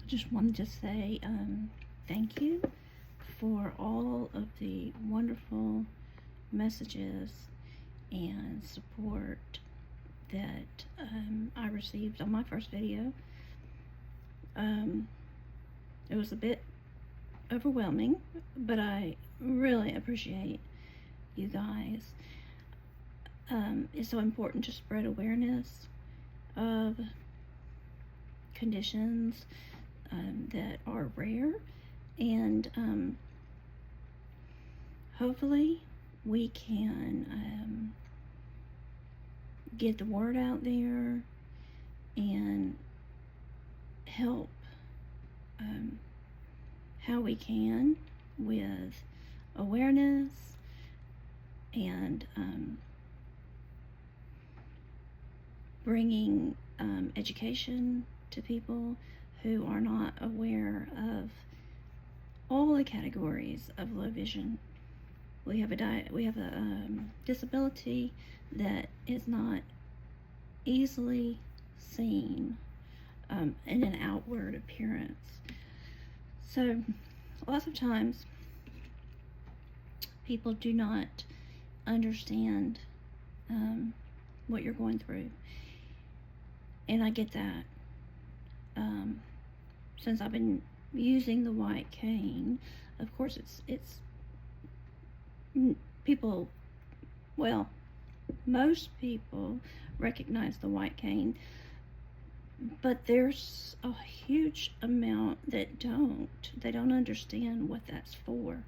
just wanted to say thank you for all of the wonderful messages and support that I received on my first video. It was a bit overwhelming, but I really appreciate you guys. It's so important to spread awareness of conditions that are rare, and hopefully we can get the word out there and help how we can with awareness and bringing education to people who are not aware of all the categories of low vision. We have a disability that is not easily seen in an outward appearance. So lots of times people do not understand what you're going through, and I get that. Since I've been using the white cane, of course it's people, well, most people recognize the white cane, but there's a huge amount that don't. They don't understand what that's for.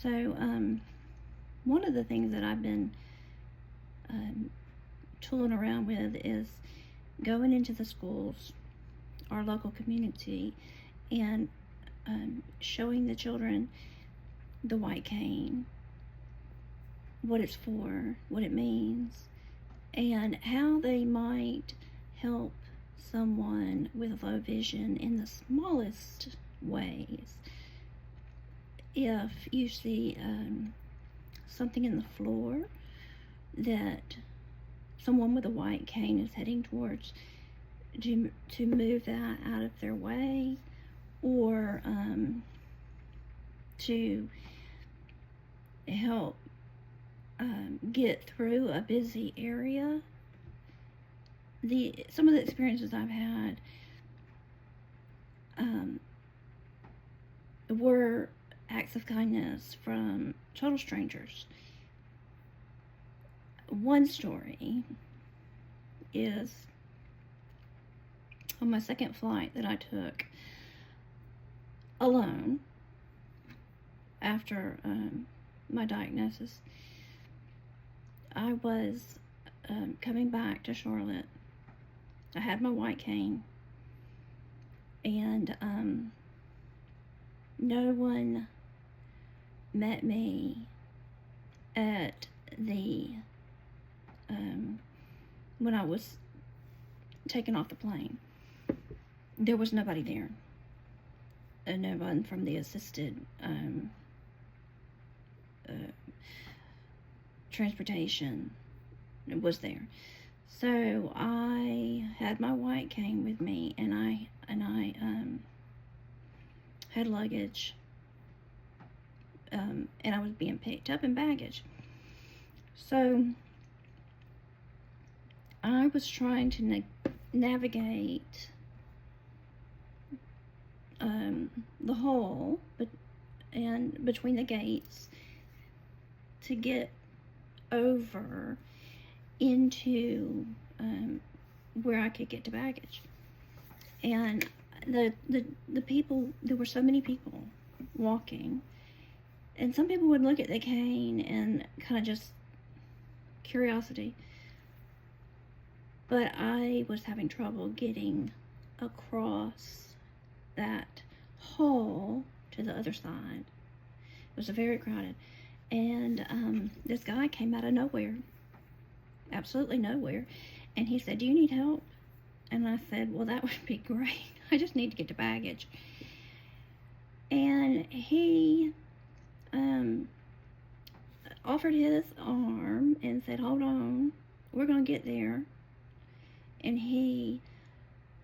So one of the things that I've been tooling around with is going into the schools, our local community, and showing the children the white cane, what it's for, what it means, and how they might help someone with low vision in the smallest ways. If you see something in the floor that someone with a white cane is heading towards, to move that out of their way, or to help get through a busy area. Some of the experiences I've had were acts of kindness from total strangers. One story is on my second flight that I took alone after my diagnosis. I was coming back to Charlotte. I had my white cane, and no one met me at the when I was taken off the plane. There was nobody there, and no one from the assisted transportation was there. So I had my white cane with me, and I had luggage, and I was being picked up in baggage. So I was trying to navigate the hall and between the gates to get over into where I could get to baggage. And the people, there were so many people walking, and some people would look at the cane and kind of just curiosity, but I was having trouble getting across that hall to the other side. It was very crowded, and this guy came out of nowhere, absolutely nowhere, and he said, "Do you need help?" And I said, "Well, that would be great. I just need to get to baggage." And he offered his arm and said, "Hold on, we're gonna get there." And he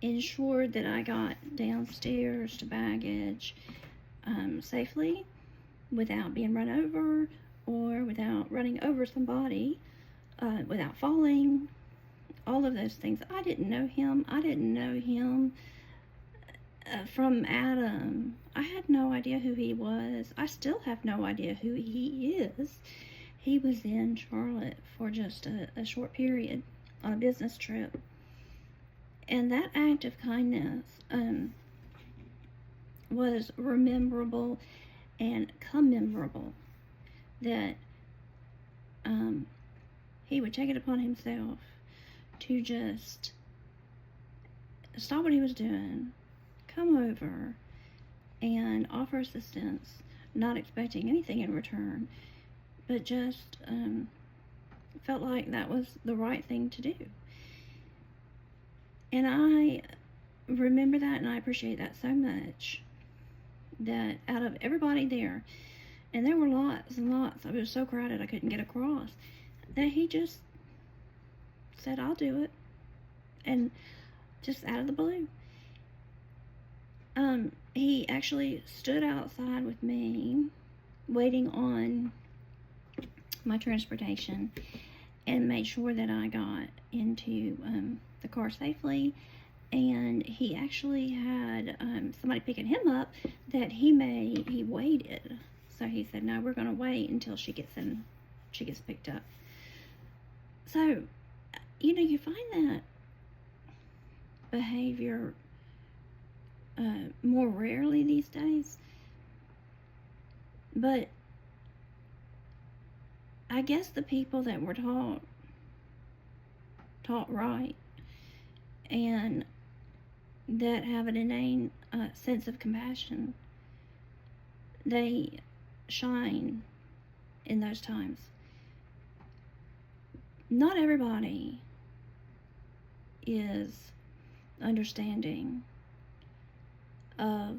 ensured that I got downstairs to baggage safely without being run over or without running over somebody, without falling, all of those things. I didn't know him. I didn't know him from Adam. I had no idea who he was. I still have no idea who he is. He was in Charlotte for just a short period on a business trip. And that act of kindness was rememberable and commemorable, that he would take it upon himself to just stop what he was doing, come over and offer assistance, not expecting anything in return, but just felt like that was the right thing to do. And I remember that, and I appreciate that so much, that out of everybody there, and there were lots and lots, it was so crowded I couldn't get across, that he just said, I'll do it, and just out of the blue. He actually stood outside with me, waiting on my transportation, and made sure that I got into the car safely. And he actually had somebody picking him up that he waited. So he said, no, we're going to wait until she gets picked up. So, you find that behavior more rarely these days. But I guess the people that were taught right, and that have an innate sense of compassion, they shine in those times. Not everybody is understanding of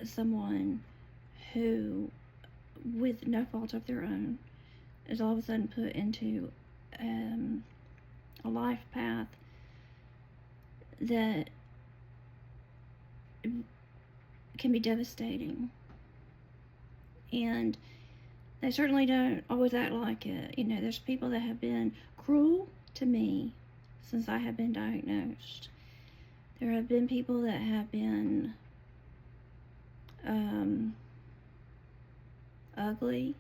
someone who, with no fault of their own, is all of a sudden put into a life path that can be devastating. And they certainly don't always act like it. There's people that have been cruel to me since I have been diagnosed. There have been people that have been ugly,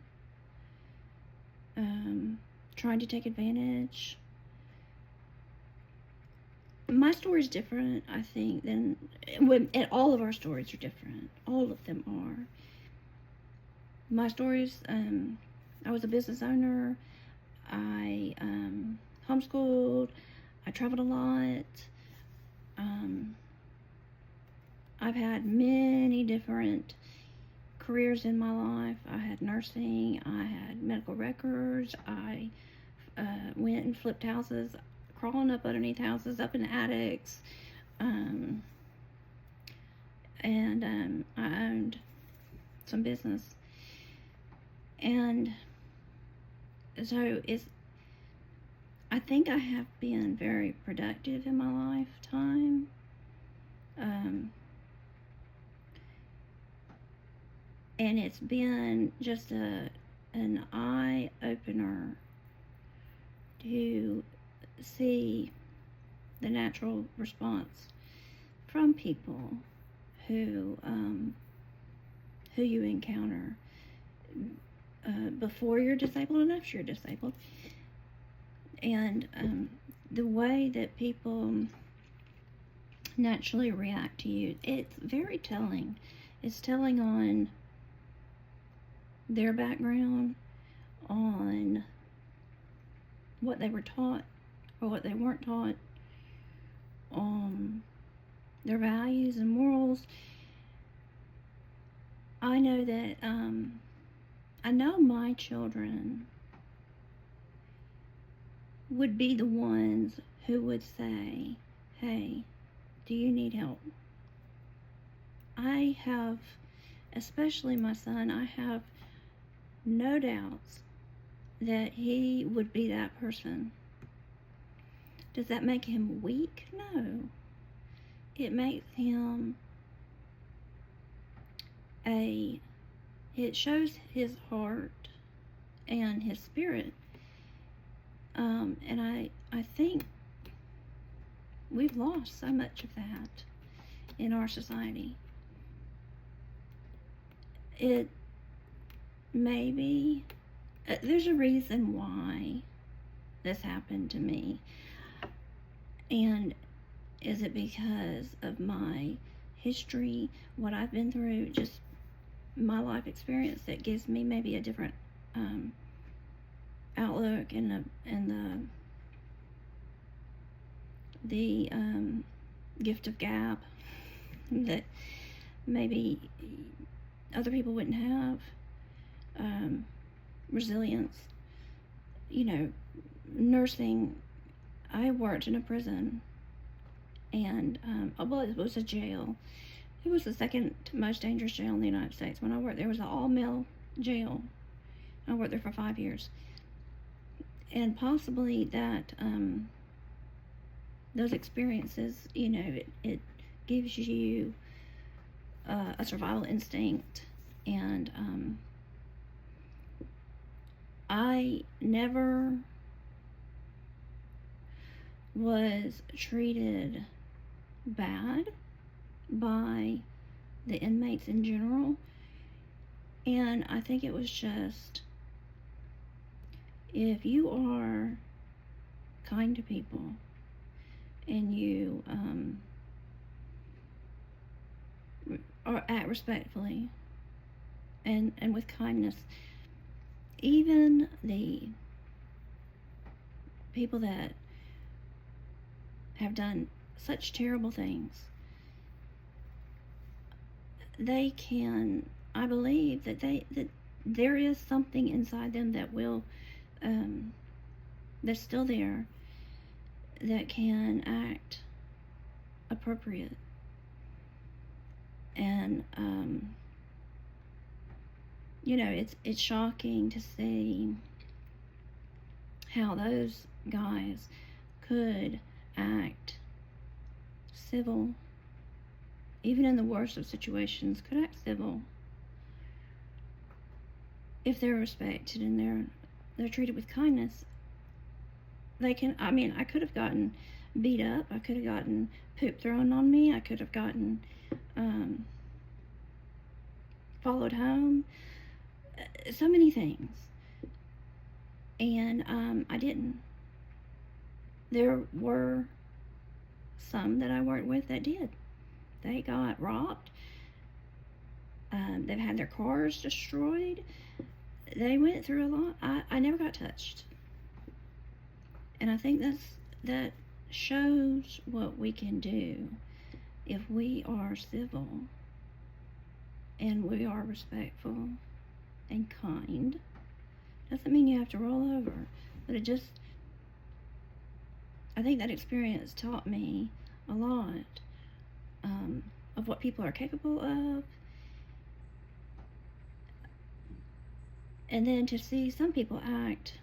trying to take advantage. My story's different, I think, and all of our stories are different. All of them are. My stories, I was a business owner. I homeschooled. I traveled a lot. I've had many different careers in my life. I had nursing. I had medical records. I went and flipped houses, crawling up underneath houses, up in attics. And I owned some business. And so I think I have been very productive in my lifetime. And it's been just an eye-opener to see the natural response from people who you encounter before you're disabled and after you're disabled. And the way that people naturally react to you, it's very telling. It's telling on their background, on what they were taught or what they weren't taught, on their values and morals. I know that I know my children would be the ones who would say, hey, do you need help? I have, especially my son, I have no doubts that he would be that person. Does that make him weak? No. it makes him it shows his heart and his spirit. And I think we've lost so much of that in our society. It maybe there's a reason why this happened to me. And is it because of my history, what I've been through, just my life experience that gives me maybe a different outlook and the gift of gab that maybe other people wouldn't have, resilience, nursing. I worked in a prison, and well, it was a jail. It was the second most dangerous jail in the United States. When I worked there, was an all-male jail. I worked there for 5 years, and possibly that those experiences, it gives you a survival instinct. And I never was treated bad by the inmates in general, and I think it was just, if you are kind to people and you or act respectfully and with kindness, even the people that have done such terrible things, they can, I believe that there is something inside them that will that's still there, that can act appropriate. And it's shocking to see how those guys could act civil, even in the worst of situations, could act civil if they're respected and they're treated with kindness. They can, I could have gotten beat up, I could have gotten poop thrown on me, I could have gotten followed home, so many things, and I didn't. There were some that I worked with that did. They got robbed, they've had their cars destroyed, they went through a lot. I never got touched. And I think that shows what we can do if we are civil and we are respectful and kind. Doesn't mean you have to roll over, but I think that experience taught me a lot of what people are capable of. And then to see some people act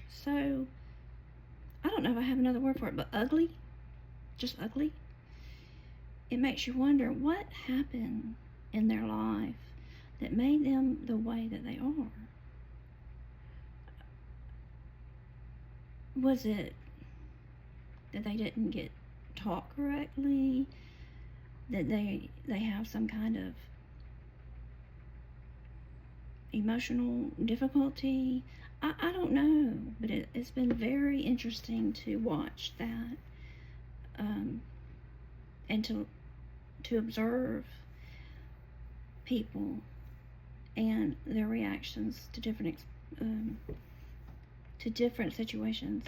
so, I don't know if I have another word for it, but ugly, just ugly. It makes you wonder what happened in their life that made them the way that they are. Was it that they didn't get taught correctly? That they have some kind of emotional difficulty? I don't know, but it's been very interesting to watch that, and to observe people and their reactions to different situations.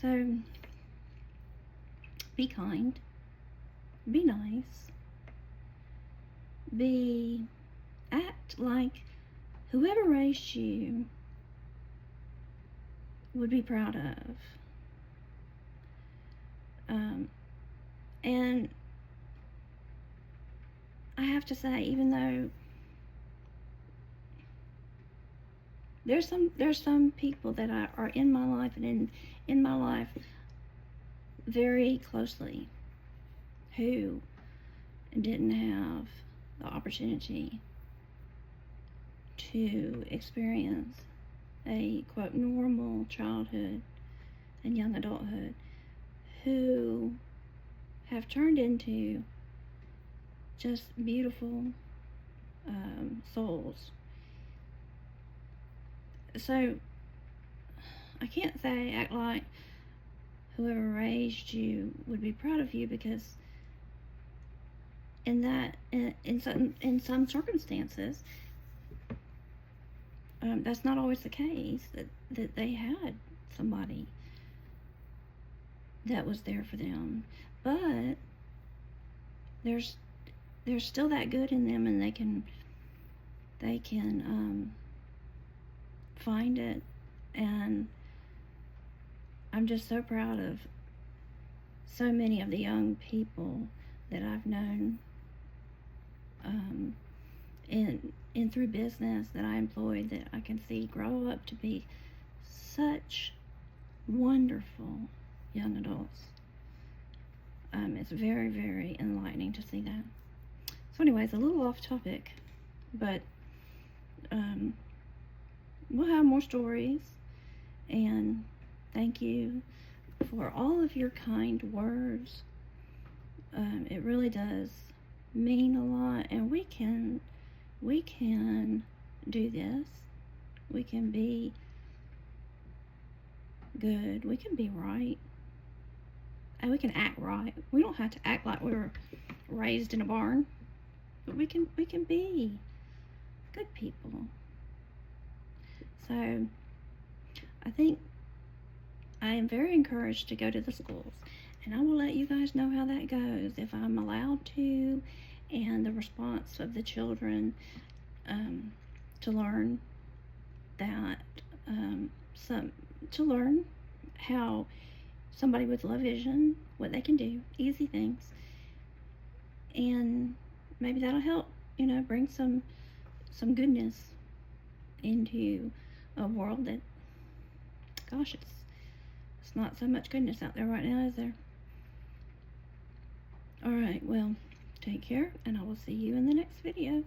So be kind, be nice, act like whoever raised you would be proud of. And I have to say, even though there's some people that are in my life and in my life very closely, who didn't have the opportunity to experience a, quote, normal childhood and young adulthood, who have turned into just beautiful souls. So I can't say act like whoever raised you would be proud of you, because in some circumstances, that's not always the case, that they had somebody that was there for them. But there's still that good in them, and they can find it. And I'm just so proud of so many of the young people that I've known in through business that I employed, that I can see grow up to be such wonderful young adults. It's very, very enlightening to see that. So anyways, a little off topic, but we'll have more stories, and thank you for all of your kind words. It really does mean a lot, and we can do this. We can be good. We can be right. And we can act right. We don't have to act like we were raised in a barn, but we can be good people. So I think I am very encouraged to go to the schools, and I will let you guys know how that goes, if I'm allowed to, and the response of the children, to learn that, to learn how somebody with low vision, what they can do, easy things, and maybe that'll help, bring some goodness into a world that, gosh, it's not so much goodness out there right now, is there? Alright, well, take care, and I will see you in the next video.